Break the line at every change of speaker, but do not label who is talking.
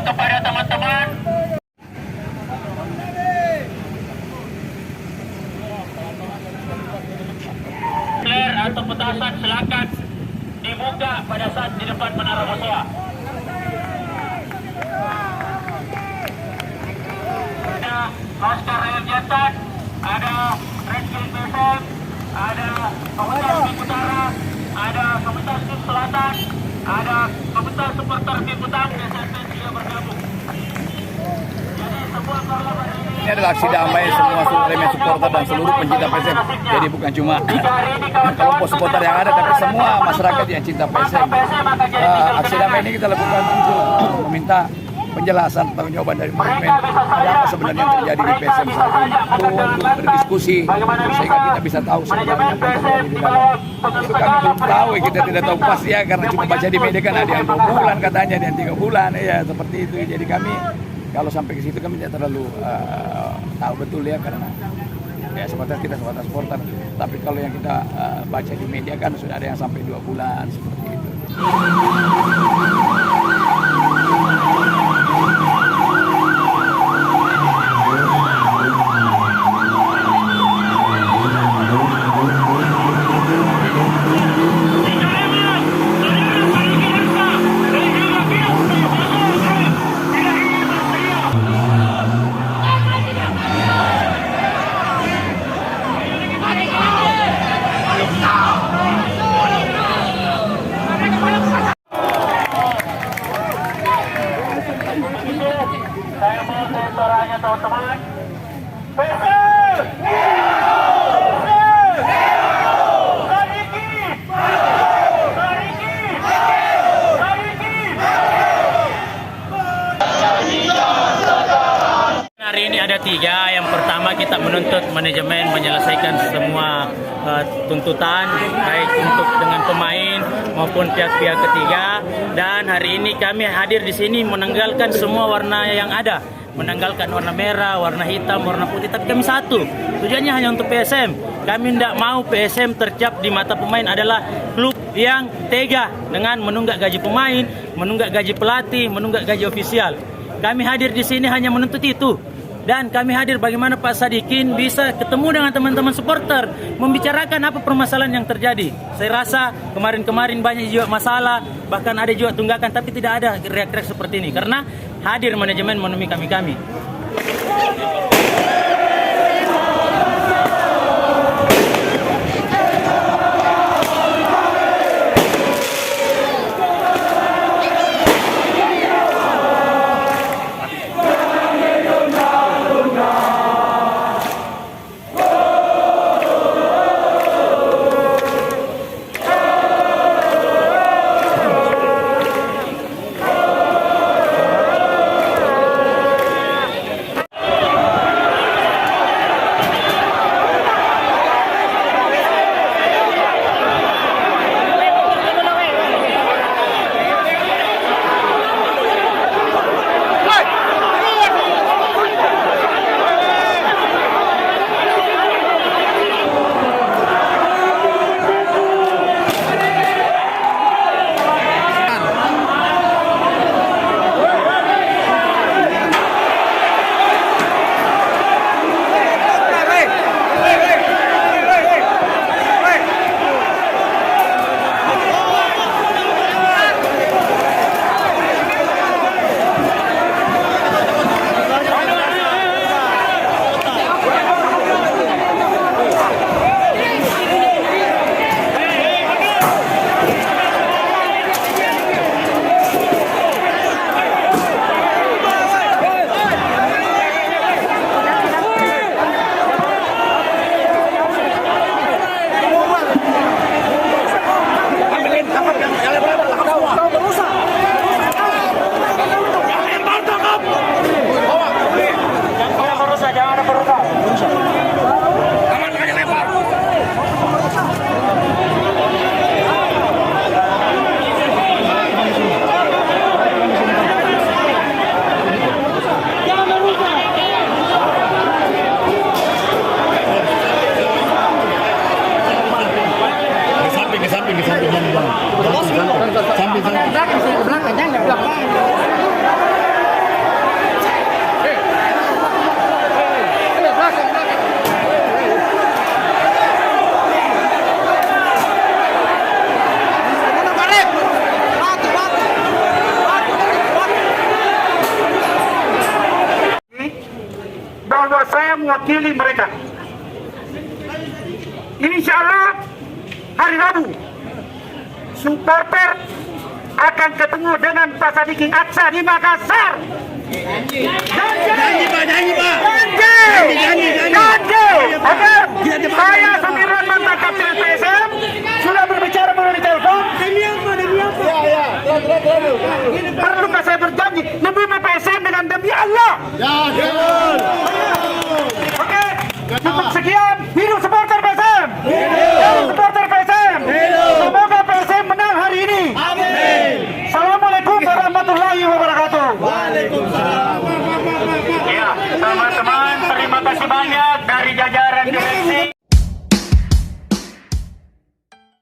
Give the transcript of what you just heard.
kepada teman-teman. Flare atau petasan silakan dibuka pada saat di depan Menara Musoa. Ada Laskar Rakyat Jantan, ada Redkill PSM, ada Komunitas Tim Utara, ada Komunitas Tim Selatan, ada Komunitas Supporter Tim Utang, SMP juga bergabung. Jadi semua korban
Ini adalah aksi damai semua elemen supporter dan seluruh pencinta PSM. Jadi bukan cuma kelompok supporter yang ada, tapi semua masyarakat yang cinta PSM. Aksi damai ini kita lakukan untuk meminta penjelasan tanggung jawaban dari manajemen apa sebenarnya yang terjadi di PSM saat ini, untuk berdiskusi sehingga kita bisa tahu sebenarnya apa yang terjadi di dalam. Itu kami belum tahu, kita tidak tahu pasti ya, karena cuma baca di media kan ada yang 2 bulan katanya, ada yang 3 bulan ya seperti itu. Jadi kami kalau sampai ke situ kami tidak terlalu tahu betul ya, karena ya sebatas kita sebatas supporter. Tapi kalau yang kita baca di media kan sudah ada yang sampai 2 bulan seperti itu.
Saya mau suaranya teman-teman. PSM! Hari ini ada 3. Yang pertama kita menuntut manajemen menyelesaikan semua tuntutan baik untuk dengan pemain maupun pihak-pihak ketiga. Dan hari ini kami hadir di sini menanggalkan semua warna yang ada, menanggalkan warna merah, warna hitam, warna putih. Tapi kami satu, tujuannya hanya untuk PSM. Kami tidak mau PSM tercap di mata pemain adalah klub yang tega dengan menunggak gaji pemain, menunggak gaji pelatih, menunggak gaji ofisial. Kami hadir di sini hanya menuntut itu. Dan kami hadir bagaimana Pak Sadikin bisa ketemu dengan teman-teman supporter, membicarakan apa permasalahan yang terjadi. Saya rasa kemarin-kemarin banyak juga masalah, bahkan ada juga tunggakan, tapi tidak ada reaksi seperti ini karena hadir manajemen menemui kami.
mewakili mereka. Insya Allah hari Rabu supporter akan ketemu dengan Pak Sadikin Aksa di Makassar. Janji Oke, saya Sumirwan mantan kapten PSM sudah berbicara melalui telepon. Perlukah saya berjanji demi PSM dengan demi Allah? Oke, cukup sekian. Hidup supporter PSM. Hidup supporter PSM. Semoga PSM menang hari ini. Amin. Assalamualaikum warahmatullahi wabarakatuh. Waalaikumsalam. Ya, teman-teman, terima kasih banyak dari jajaran